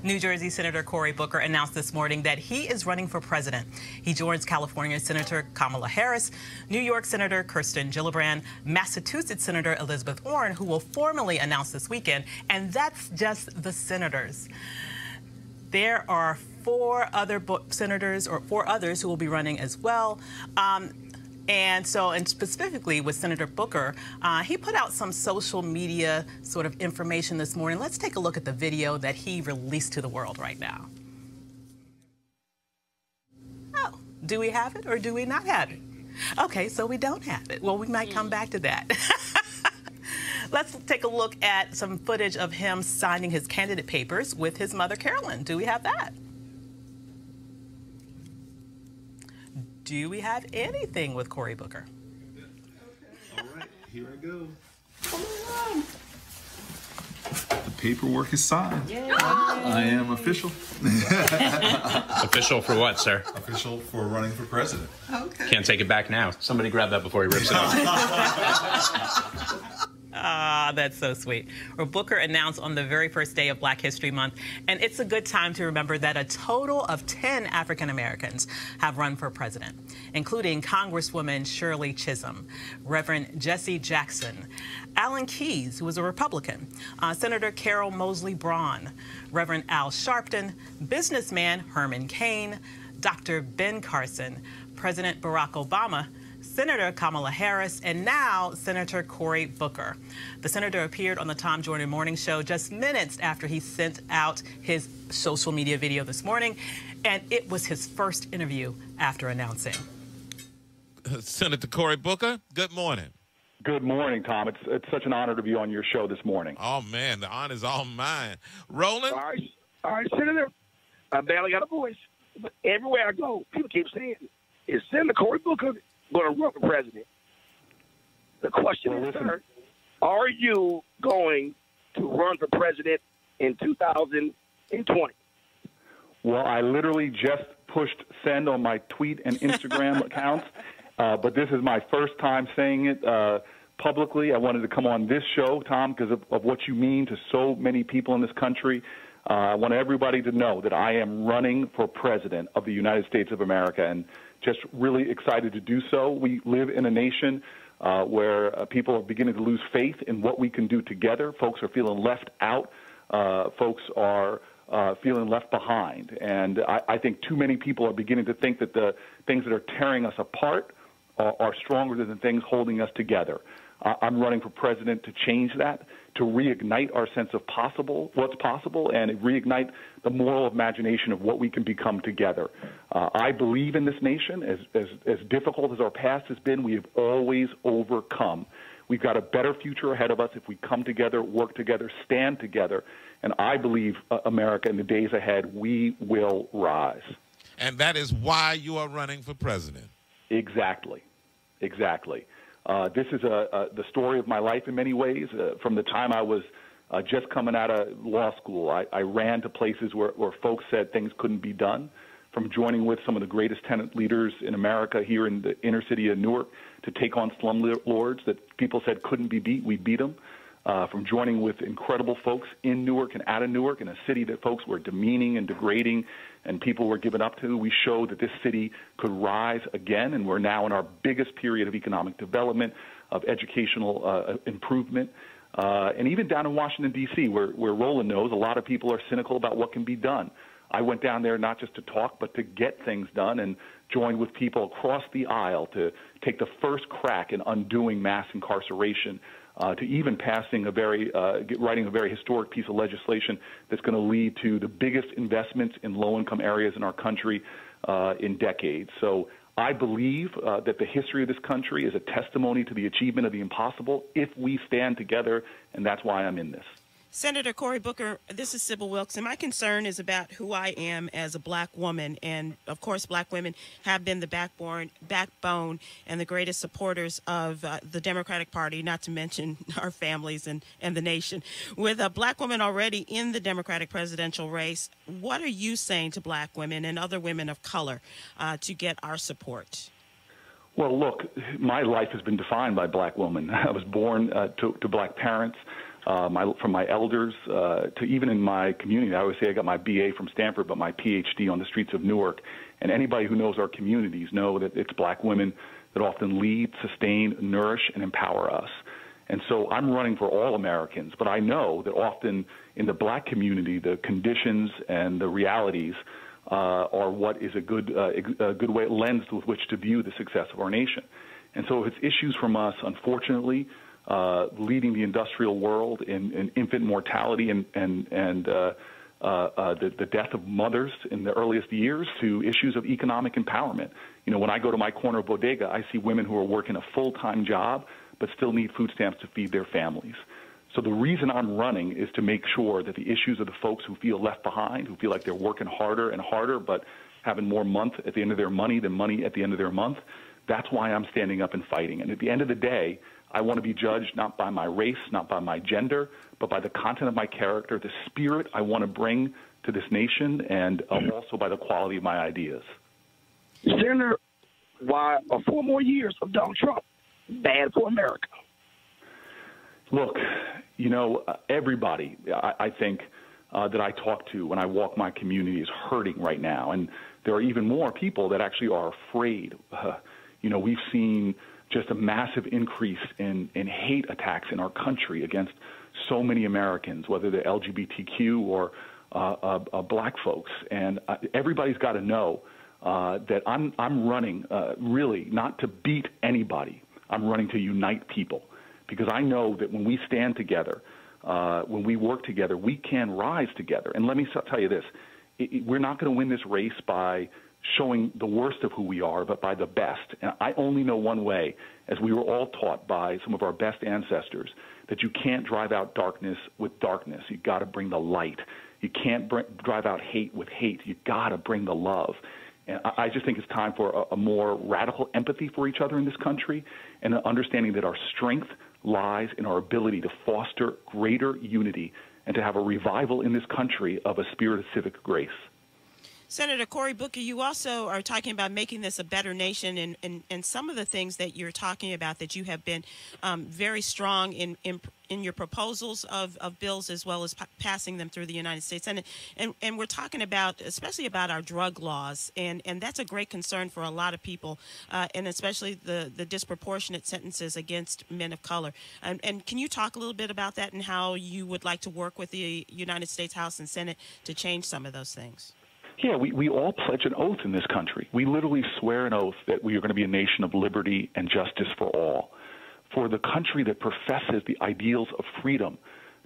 New Jersey Senator Cory Booker announced this morning that he is running for president. He joins California Senator Kamala Harris, New York Senator Kirsten Gillibrand, Massachusetts Senator Elizabeth Warren, who will formally announce this weekend, and that's just the senators. There are four others who will be running as well. And specifically with Senator Booker, he put out some social media sort of information this morning. Let's take a look at the video that he released to the world right now. Oh, do we have it or do we not have it? Okay, so we don't have it. Well, we might come back to that. Let's take a look at some footage of him signing his candidate papers with his mother, Carolyn. Do we have that? Do we have anything with Cory Booker? All right, here I go. The paperwork is signed. Yay. I am official. Official for what, sir? Official for running for president. Okay. Can't take it back now. Somebody grab that before he rips it off. Ah, that's so sweet. Well, Booker announced on the very first day of Black History Month, and it's a good time to remember that a total of 10 African Americans have run for president, including Congresswoman Shirley Chisholm, Reverend Jesse Jackson, Alan Keyes, who was a Republican, Senator Carol Moseley Braun, Reverend Al Sharpton, businessman Herman Cain, Dr. Ben Carson, President Barack Obama, Senator Kamala Harris, and now Senator Cory Booker. The senator appeared on the Tom Joyner Morning Show just minutes after he sent out his social media video this morning, and it was his first interview after announcing. Senator Cory Booker, good morning. Good morning, Tom. It's such an honor to be on your show this morning. Oh, man, the honor's all mine. Roland? All right, Senator. I barely got a voice, but everywhere I go, people keep saying, is Senator Cory Booker going to run for president? The question is, sir, are you going to run for president in 2020? Well, I literally just pushed send on my tweet and Instagram accounts, but this is my first time saying it publicly. I wanted to come on this show, Tom, because of what you mean to so many people in this country. I want everybody to know that I am running for president of the United States of America, and just really excited to do so. We live in a nation where people are beginning to lose faith in what we can do together. Folks are feeling left out. Folks are feeling left behind. And I think too many people are beginning to think that the things that are tearing us apart are stronger than the things holding us together. I'm running for president to change that, to reignite our sense of what's possible, and reignite the moral imagination of what we can become together. I believe in this nation. As difficult as our past has been, we have always overcome. We've got a better future ahead of us if we come together, work together, stand together, and I believe, America, in the days ahead, we will rise. And that is why you are running for president. Exactly. Exactly. This is the story of my life in many ways. From the time I was just coming out of law school, I ran to places where folks said things couldn't be done, from joining with some of the greatest tenant leaders in America here in the inner city of Newark to take on slumlords that people said couldn't be beat. We beat them. From joining with incredible folks in Newark and out of Newark, in a city that folks were demeaning and degrading and people were given up to, we showed that this city could rise again, and we're now in our biggest period of economic development, of educational improvement, and even down in Washington, D.C., where Roland knows a lot of people are cynical about what can be done. I went down there not just to talk, but to get things done, and joined with people across the aisle to take the first crack in undoing mass incarceration, to even passing writing a very historic piece of legislation that's going to lead to the biggest investments in low-income areas in our country in decades. So I believe that the history of this country is a testimony to the achievement of the impossible if we stand together, and that's why I'm in this. Senator Cory Booker, this is Sybil Wilkes, and my concern is about who I am as a black woman. And, of course, black women have been the backbone and the greatest supporters of the Democratic Party, not to mention our families and the nation. With a black woman already in the Democratic presidential race, what are you saying to black women and other women of color to get our support? Well, look, my life has been defined by black women. I was born to black parents. from my elders to even in my community. I always say I got my BA from Stanford, but my PhD on the streets of Newark. And anybody who knows our communities know that it's black women that often lead, sustain, nourish, and empower us. And so I'm running for all Americans, but I know that often in the black community, the conditions and the realities are what is a good way, lens with which to view the success of our nation. And so if it's issues from us, unfortunately, leading the industrial world in infant mortality and the death of mothers in the earliest years, to issues of economic empowerment. You know, when I go to my corner bodega, I see women who are working a full-time job but still need food stamps to feed their families. So the reason I'm running is to make sure that the issues of the folks who feel left behind, who feel like they're working harder and harder but having more month at the end of their money than money at the end of their month, that's why I'm standing up and fighting. And at the end of the day, I want to be judged not by my race, not by my gender, but by the content of my character, the spirit I want to bring to this nation, and also by the quality of my ideas. Senator, why are 4 more years of Donald Trump bad for America? Look, you know, everybody, I think, that I talk to when I walk my community is hurting right now. And there are even more people that actually are afraid. You know, we've seen just a massive increase in hate attacks in our country against so many Americans, whether they're LGBTQ or black folks. And everybody's got to know that I'm running really not to beat anybody. I'm running to unite people, because I know that when we stand together, when we work together, we can rise together. And let me tell you this, we're not going to win this race by showing the worst of who we are, but by the best. And I only know one way, as we were all taught by some of our best ancestors, that you can't drive out darkness with darkness. You got to bring the light. You can't drive out hate with hate. You got to bring the love. And I just think it's time for a more radical empathy for each other in this country, and an understanding that our strength lies in our ability to foster greater unity and to have a revival in this country of a spirit of civic grace. Senator Cory Booker, you also are talking about making this a better nation, and some of the things that you're talking about that you have been very strong in your proposals of bills, as well as passing them through the United States Senate. And we're talking about, especially about our drug laws, and that's a great concern for a lot of people, and especially the disproportionate sentences against men of color. And can you talk a little bit about that and how you would like to work with the United States House and Senate to change some of those things? Yeah, we all pledge an oath in this country. We literally swear an oath that we are going to be a nation of liberty and justice for all. For the country that professes the ideals of freedom,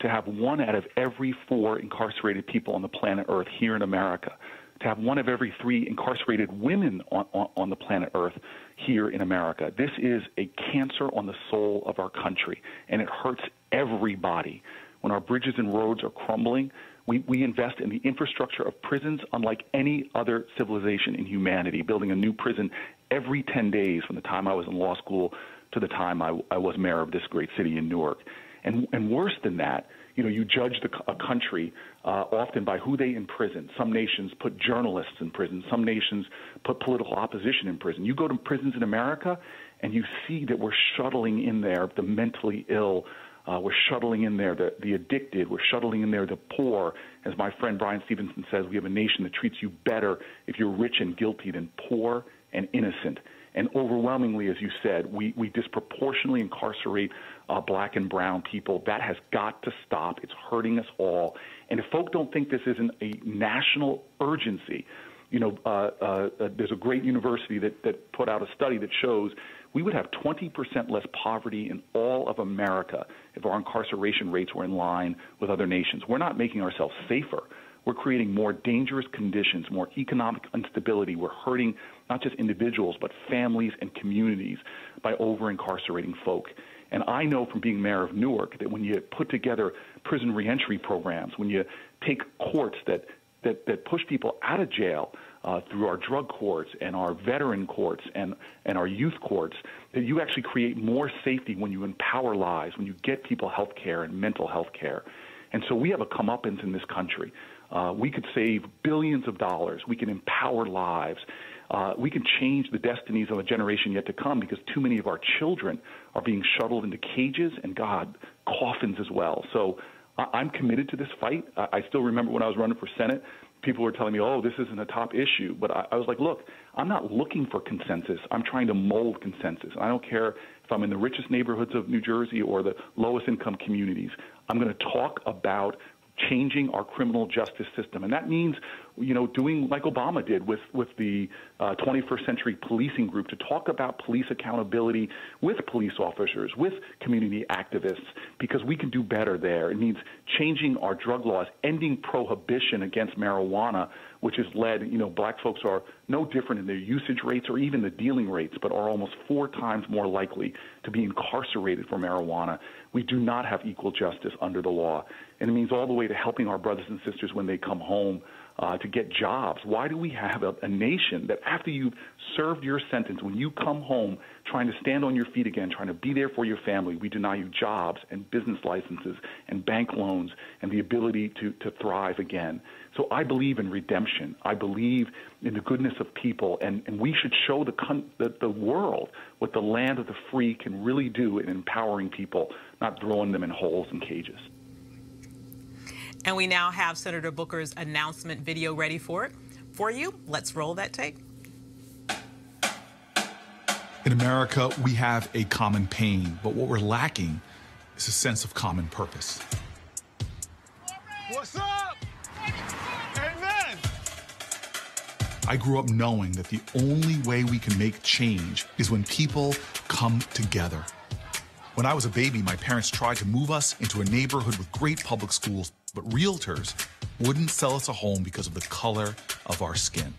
to have 1 out of every 4 incarcerated people on the planet Earth here in America, to have 1 of every 3 incarcerated women on the planet Earth here in America. This is a cancer on the soul of our country, and it hurts everybody. When our bridges and roads are crumbling, we invest in the infrastructure of prisons unlike any other civilization in humanity, building a new prison every 10 days from the time I was in law school to the time I was mayor of this great city in Newark. And worse than that, you know, you judge a country often by who they imprison. Some nations put journalists in prison. Some nations put political opposition in prison. You go to prisons in America, and you see that we're shuttling in there the mentally ill. We're shuttling in there the addicted. We're shuttling in there the poor. As my friend Brian Stevenson says, we have a nation that treats you better if you're rich and guilty than poor and innocent. And overwhelmingly, as you said, we disproportionately incarcerate black and brown people. That has got to stop. It's hurting us all. And if folk don't think this isn't a national urgency, you know, there's a great university that put out a study that shows we would have 20% less poverty in all of America if our incarceration rates were in line with other nations. We're not making ourselves safer. We're creating more dangerous conditions, more economic instability. We're hurting not just individuals, but families and communities by over-incarcerating folk. And I know from being mayor of Newark that when you put together prison reentry programs, when you take courts that push people out of jail through our drug courts and our veteran courts and our youth courts, that you actually create more safety when you empower lives, when you get people health care and mental health care. And so we have a comeuppance in this country. We could save billions of dollars. We can empower lives. We can change the destinies of a generation yet to come, because too many of our children are being shuttled into cages and, God, coffins as well. So I'm committed to this fight. I still remember when I was running for Senate, people were telling me, oh, this isn't a top issue. But I was like, look, I'm not looking for consensus. I'm trying to mold consensus. I don't care if I'm in the richest neighborhoods of New Jersey or the lowest income communities. I'm going to talk about changing our criminal justice system. And that means, doing like Obama did with the 21st Century Policing Group to talk about police accountability with police officers, with community activists, because we can do better there. It means changing our drug laws, ending prohibition against marijuana, which has led, black folks are no different in their usage rates or even the dealing rates, but are almost 4 times more likely to be incarcerated for marijuana. We do not have equal justice under the law. And it means all the way to helping our brothers and sisters when they come home to get jobs. Why do we have a nation that after you've served your sentence, when you come home trying to stand on your feet again, trying to be there for your family, we deny you jobs and business licenses and bank loans and the ability to thrive again? So I believe in redemption. I believe in the goodness of people, and we should show the world what the land of the free can really do in empowering people, not throwing them in holes and cages. And we now have Senator Booker's announcement video ready for you. Let's roll that tape. In America, we have a common pain, but what we're lacking is a sense of common purpose. What's up? Amen. I grew up knowing that the only way we can make change is when people come together. When I was a baby, my parents tried to move us into a neighborhood with great public schools, but realtors wouldn't sell us a home because of the color of our skin.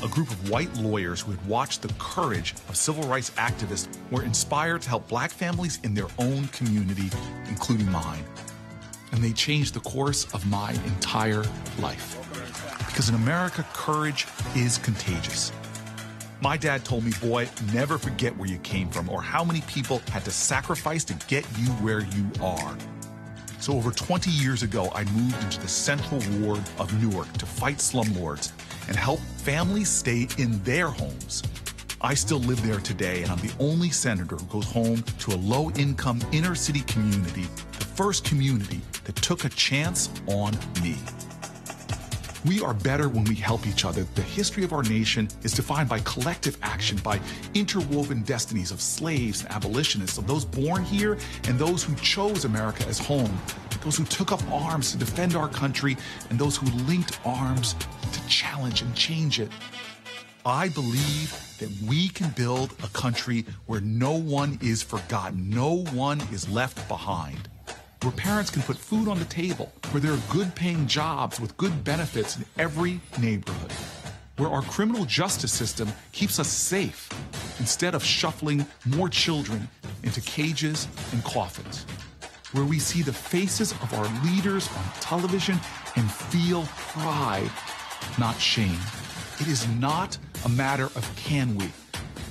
A group of white lawyers who had watched the courage of civil rights activists were inspired to help black families in their own community, including mine. And they changed the course of my entire life. Because in America, courage is contagious. My dad told me, boy, never forget where you came from or how many people had to sacrifice to get you where you are. So over 20 years ago, I moved into the Central Ward of Newark to fight slumlords and help families stay in their homes. I still live there today, and I'm the only senator who goes home to a low-income inner-city community, the first community that took a chance on me. We are better when we help each other. The history of our nation is defined by collective action, by interwoven destinies of slaves and abolitionists, of those born here and those who chose America as home, those who took up arms to defend our country, and those who linked arms to challenge and change it. I believe that we can build a country where no one is forgotten, no one is left behind, where parents can put food on the table, where there are good-paying jobs with good benefits in every neighborhood, where our criminal justice system keeps us safe instead of shuffling more children into cages and coffins, where we see the faces of our leaders on television and feel pride, not shame. It is not a matter of can we.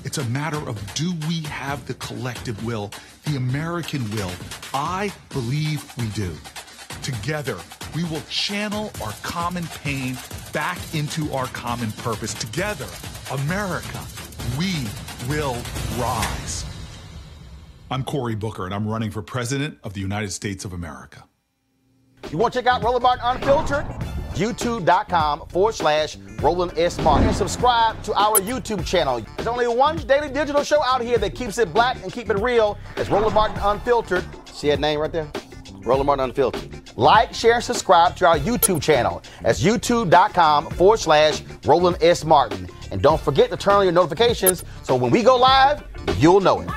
It's a matter of do we have the collective will, the American will. I believe we do. Together, we will channel our common pain back into our common purpose. Together, America, we will rise. I'm Cory Booker, and I'm running for President of the United States of America. You want to check out Roland Martin Unfiltered? YouTube.com/Roland S. Martin. And subscribe to our YouTube channel. There's only one daily digital show out here that keeps it black and keep it real. It's Roland Martin Unfiltered. See that name right there? Roland Martin Unfiltered. Like, share, and subscribe to our YouTube channel. That's YouTube.com/Roland S. Martin. And don't forget to turn on your notifications so when we go live, you'll know it.